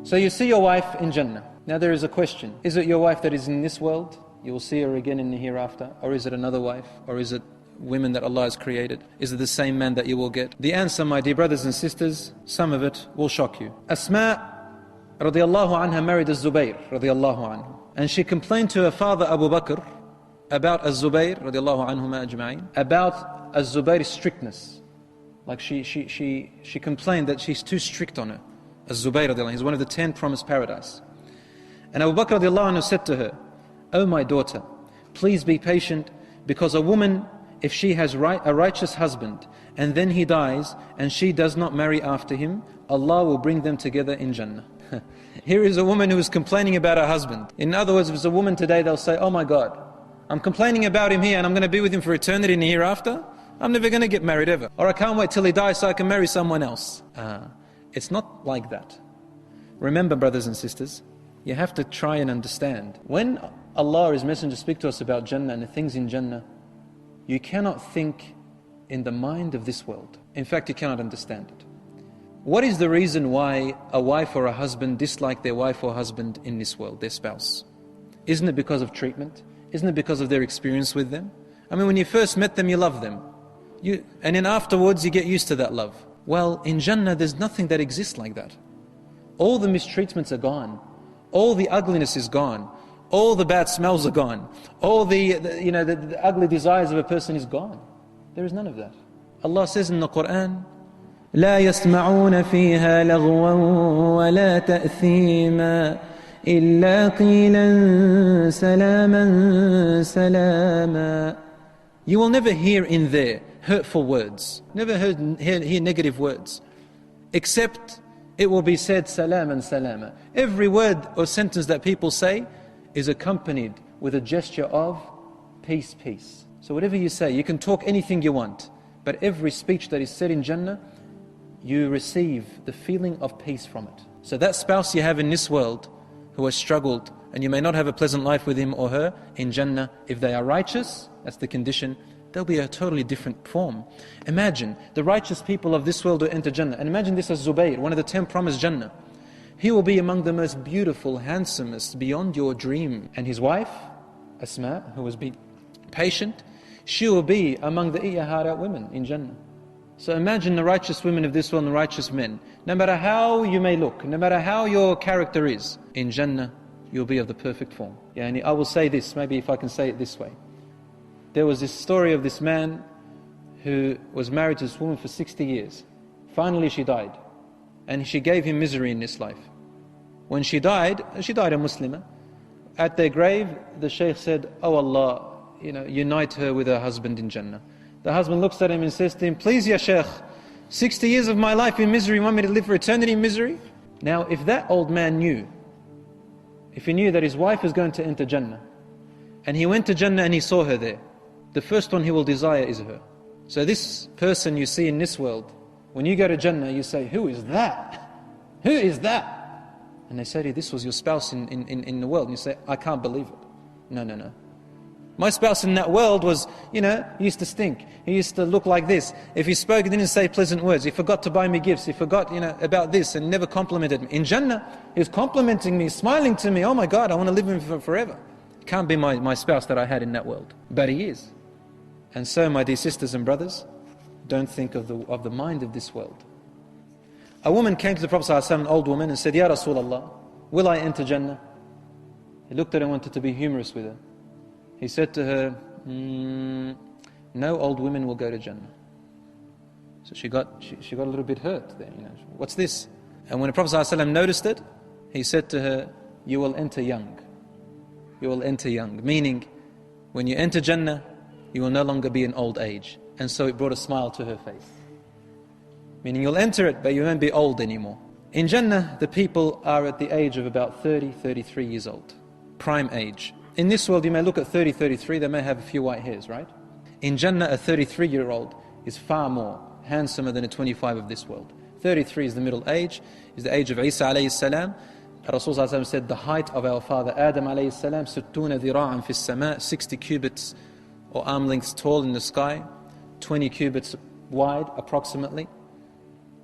So you see your wife in Jannah. Now there is a question. Is it your wife that is in this world? You will see her again in the hereafter. Or is it another wife? Or is it women that Allah has created? Is it the same man that you will get? The answer, my dear brothers and sisters, some of it will shock you. Asma radiallahu anha married Az-Zubayr radiallahu anhu. And she complained to her father Abu Bakr about Az-Zubayr radiallahu anhuma ajma'in, about Az-Zubayr's strictness. Like she complained that she's too strict on her. Az-Zubayr radiallahu anhu, he's one of the 10 promised paradise. And Abu Bakr radiallahu anhu said to her, "O my daughter, please be patient, because a woman, if she has a righteous husband and then he dies and she does not marry after him, Allah will bring them together in Jannah." Here is a woman who is complaining about her husband. In other words, if it's a woman today, they'll say, "Oh my God, I'm complaining about him here and I'm going to be with him for eternity in the hereafter. I'm never going to get married ever. Or I can't wait till he dies so I can marry someone else." It's not like that. Remember, brothers and sisters, you have to try and understand. When Allah, His Messenger, speak to us about Jannah and the things in Jannah, you cannot think in the mind of this world. In fact, you cannot understand it. What is the reason why a wife or a husband dislike their wife or husband in this world, their spouse? Isn't it because of treatment? Isn't it because of their experience with them? I mean, when you first met them, you love them. And then afterwards, you get used to that love. Well, in Jannah, there's nothing that exists like that. All the mistreatments are gone. All the ugliness is gone. All the bad smells are gone. All the ugly desires of a person is gone. There is none of that. Allah says in the Quran, لا يسمعون فيها لغوا ولا تأثيما إلا قيلا سلاما سلاما. You will never hear in there hurtful words, never hear negative words, except it will be said salam and salama. Every word or sentence that people say is accompanied with a gesture of peace, peace. So whatever you say, you can talk anything you want, but every speech that is said in Jannah, you receive the feeling of peace from it. So that spouse you have in this world who has struggled, and you may not have a pleasant life with him or her, in Jannah, if they are righteous, that's the condition, they'll be a totally different form. Imagine the righteous people of this world who enter Jannah. And imagine this as Zubayr, one of the 10 promised Jannah. He will be among the most beautiful, handsomest, beyond your dream. And his wife, Asma, who was patient, she will be among the Iyahara women in Jannah. So imagine the righteous women of this world and the righteous men. No matter how you may look, no matter how your character is, in Jannah, you'll be of the perfect form. Yeah, and I will say this, maybe if I can say it this way. There was this story of this man who was married to this woman for 60 years. Finally she died. And she gave him misery in this life. When she died a Muslimah. At their grave, the Shaykh said, "Oh Allah, unite her with her husband in Jannah." The husband looks at him and says to him, "Please, Ya Shaykh, 60 years of my life in misery, you want me to live for eternity in misery?" Now, if that old man knew, if he knew that his wife is going to enter Jannah, and he went to Jannah and he saw her there, the first one he will desire is her. So this person you see in this world, when you go to Jannah, you say, "Who is that? Who is that?" And they say to you, "This was your spouse in the world." And you say, "I can't believe it." No. My spouse in that world was, he used to stink. He used to look like this. If he spoke, he didn't say pleasant words. He forgot to buy me gifts. He forgot, about this and never complimented me. In Jannah, he's complimenting me, smiling to me. Oh my God, I want to live with him forever. It can't be my spouse that I had in that world. But he is. And so, my dear sisters and brothers, don't think of the mind of this world. A woman came to the Prophet ﷺ, an old woman, and said, "Ya Rasulullah, will I enter Jannah?" He looked at her and wanted to be humorous with her. He said to her, "No old women will go to Jannah." So she got a little bit hurt there. What's this? And when the Prophet ﷺ noticed it, he said to her, "You will enter young. You will enter young." Meaning, when you enter Jannah, you will no longer be in old age. And so it brought a smile to her face. Meaning you'll enter it, but you won't be old anymore. In Jannah, the people are at the age of about 30, 33 years old. Prime age. In this world, you may look at 30, 33, they may have a few white hairs, right? In Jannah, a 33-year-old is far more handsomer than a 25 of this world. 33 is the middle age, is the age of Isa alayhi salam. Rasulullah said the height of our father Adam alayhi salam, 60 dhira'an fi as-sama', 60 cubits or arm lengths tall in the sky, 20 cubits wide approximately.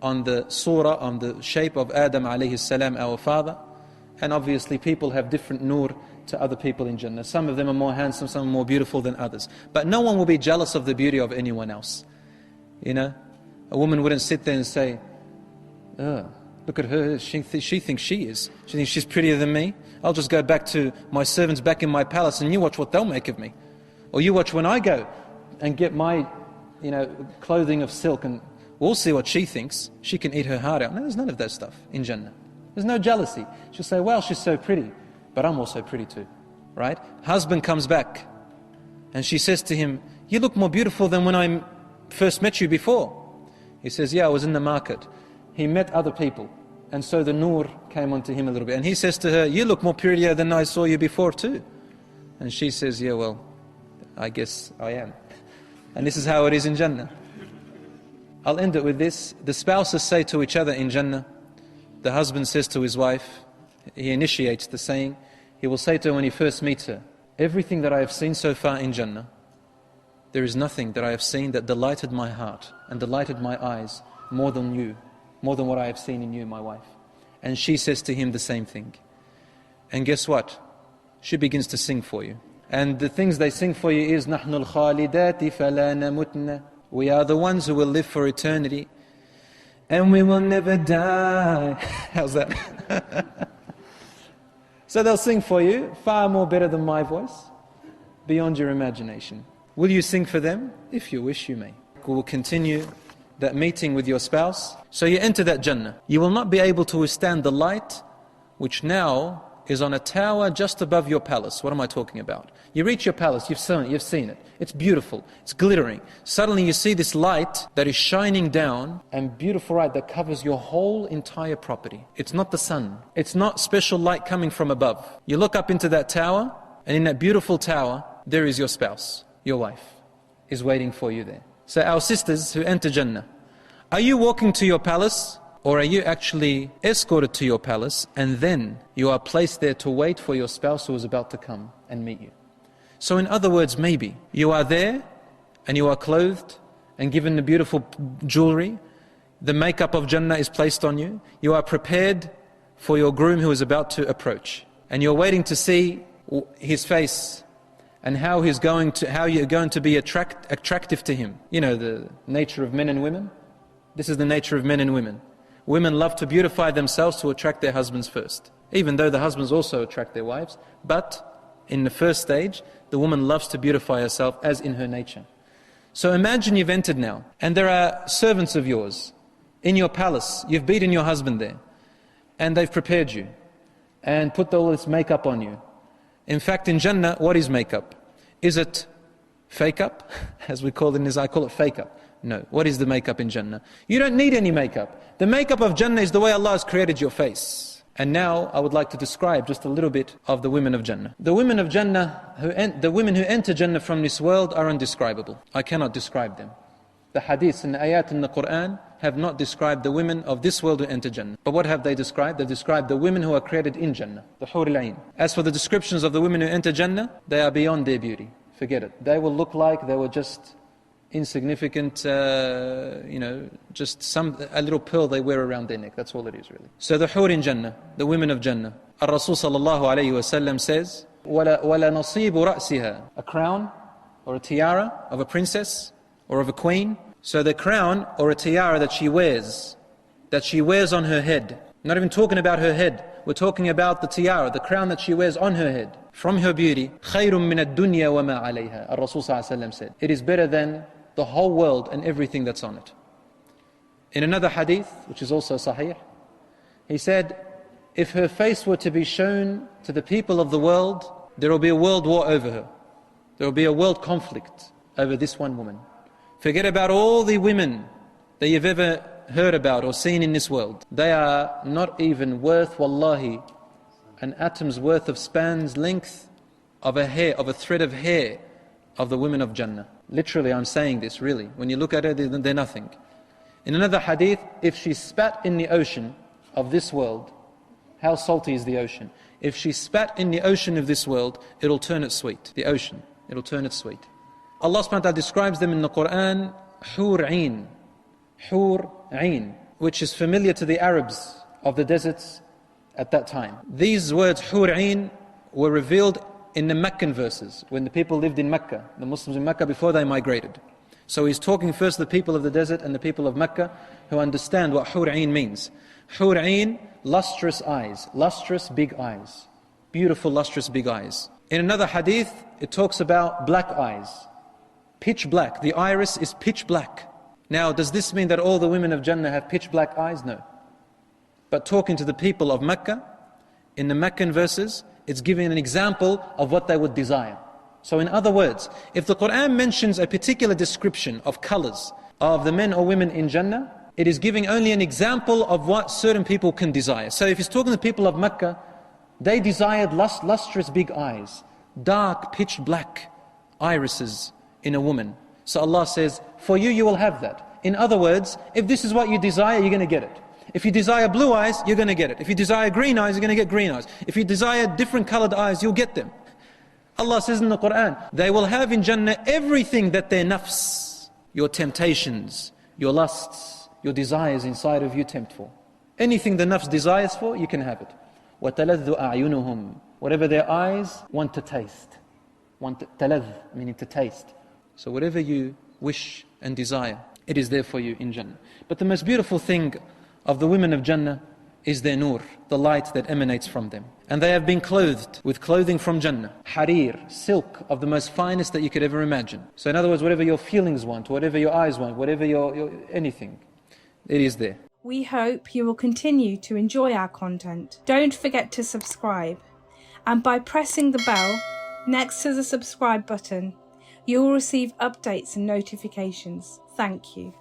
on the surah, on the shape of Adam alayhi salam, our father. And obviously people have different nur to other people in Jannah. Some of them are more handsome, some are more beautiful than others. But no one will be jealous of the beauty of anyone else. You know, a woman wouldn't sit there and say, look at her, she thinks she is. She thinks she's prettier than me. I'll just go back to my servants back in my palace and you watch what they'll make of me. Or you watch when I go and get my, clothing of silk and we'll see what she thinks. She can eat her heart out. No, there's none of that stuff in Jannah. There's no jealousy. She'll say, well, she's so pretty, but I'm also pretty too, right? Husband comes back and she says to him, you look more beautiful than when I first met you before. He says, yeah, I was in the market. He met other people, and so the nur came onto him a little bit. And he says to her, you look more prettier than I saw you before too. And she says, yeah, well, I guess I am. And this is how it is in Jannah. I'll end it with this. The spouses say to each other in Jannah, the husband says to his wife, he initiates the saying, he will say to her when he first meets her, everything that I have seen so far in Jannah, there is nothing that I have seen that delighted my heart and delighted my eyes more than you, more than what I have seen in you, my wife. And she says to him the same thing. And guess what? She begins to sing for you. And the things they sing for you is نَحْنُ الْخَالِدَاتِ فَلَا نَمُتْنَ. We are the ones who will live for eternity and we will never die. How's that? So they'll sing for you, far more better than my voice, beyond your imagination. Will you sing for them? If you wish, you may. We will continue that meeting with your spouse. So you enter that Jannah. You will not be able to withstand the light which now is on a tower just above your palace. What am I talking about? You reach your palace, you've seen it. It's beautiful, it's glittering. Suddenly you see this light that is shining down, and beautiful light that covers your whole entire property. It's not the sun. It's not special light coming from above. You look up into that tower, and in that beautiful tower, there is your spouse, your wife, is waiting for you there. So our sisters who enter Jannah, are you walking to your palace? Or are you actually escorted to your palace and then you are placed there to wait for your spouse who is about to come and meet you? So in other words, maybe you are there and you are clothed and given the beautiful jewelry. The makeup of Jannah is placed on you. You are prepared for your groom who is about to approach. And you're waiting to see his face and how you're going to be attractive to him. You know the nature of men and women? This is the nature of men and women. Women love to beautify themselves to attract their husbands first, even though the husbands also attract their wives. But in the first stage, the woman loves to beautify herself as in her nature. So imagine you've entered now, and there are servants of yours in your palace. You've beaten your husband there, and they've prepared you, and put all this makeup on you. In fact, in Jannah, what is makeup? Is it fake up? As we call it in Israel, I call it fake up. No. What is the makeup in Jannah? You don't need any makeup. The makeup of Jannah is the way Allah has created your face. And now I would like to describe just a little bit of the women of Jannah. The women of Jannah, the women who enter Jannah from this world are indescribable. I cannot describe them. The hadiths and the ayat in the Quran have not described the women of this world who enter Jannah. But what have they described? They've described the women who are created in Jannah, the Hur al-Ain. As for the descriptions of the women who enter Jannah, they are beyond their beauty. Forget it. They will look like they were just insignificant, just a little pearl they wear around their neck. That's all it is really. So the Hur in Jannah, the women of Jannah. Al-Rasul sallallahu alayhi wa sallam says, وَلَا نَصِيبُ رَأْسِهَا. A crown or a tiara of a princess or of a queen. So the crown or a tiara that she wears on her head. Not even talking about her head. We're talking about the tiara, the crown that she wears on her head. From her beauty, خَيْرٌ مِّنَ الدُّنْيَا وَمَا عَلَيْهَا. Al-Rasul sallallahu alayhi wa sallam said, it is better than the whole world and everything that's on it. In another hadith, which is also sahih, he said, if her face were to be shown to the people of the world, there will be a world war over her. There will be a world conflict over this one woman. Forget about all the women that you've ever heard about or seen in this world. They are not even worth, wallahi, an atom's worth of span's length of a thread of hair of the women of Jannah. Literally, I'm saying this really. When you look at her, they're nothing. In another hadith, if she spat in the ocean of this world, how salty is the ocean? If she spat in the ocean of this world, it'll turn it sweet. The ocean, it'll turn it sweet. Allah subhanahu wa ta'ala describes them in the Quran, Hur Ain. Hur Ain. which is familiar to the Arabs of the deserts at that time. These words, Hur Ain, were revealed in the Meccan verses, when the people lived in Mecca, the Muslims in Mecca, before they migrated. So he's talking first to the people of the desert and the people of Mecca who understand what Hur Ain means. Hur Ain, lustrous eyes, lustrous big eyes, beautiful lustrous big eyes. In another hadith, it talks about black eyes, pitch black. The iris is pitch black. Now, does this mean that all the women of Jannah have pitch black eyes? No. But talking to the people of Mecca, in the Meccan verses, it's giving an example of what they would desire. So in other words, if the Quran mentions a particular description of colors of the men or women in Jannah, it is giving only an example of what certain people can desire. So if he's talking to the people of Mecca, they desired lustrous big eyes, dark pitch black irises in a woman. So Allah says, for you, you will have that. In other words, if this is what you desire, you're going to get it. If you desire blue eyes, you're going to get it. If you desire green eyes, you're going to get green eyes. If you desire different colored eyes, you'll get them. Allah says in the Quran, they will have in Jannah everything that their nafs, your temptations, your lusts, your desires inside of you tempt for. Anything the nafs desires for, you can have it. وَتَلَذُّ أَعْيُنُهُمْ, whatever their eyes want to taste. Taladh, meaning to taste. So whatever you wish and desire, it is there for you in Jannah. But the most beautiful thing of the women of Jannah is their nur, the light that emanates from them. And they have been clothed with clothing from Jannah, harir, silk of the most finest that you could ever imagine. So in other words, whatever your feelings want, whatever your eyes want, whatever your anything, it is there. We hope you will continue to enjoy our content. Don't forget to subscribe. And by pressing the bell next to the subscribe button, you will receive updates and notifications. Thank you.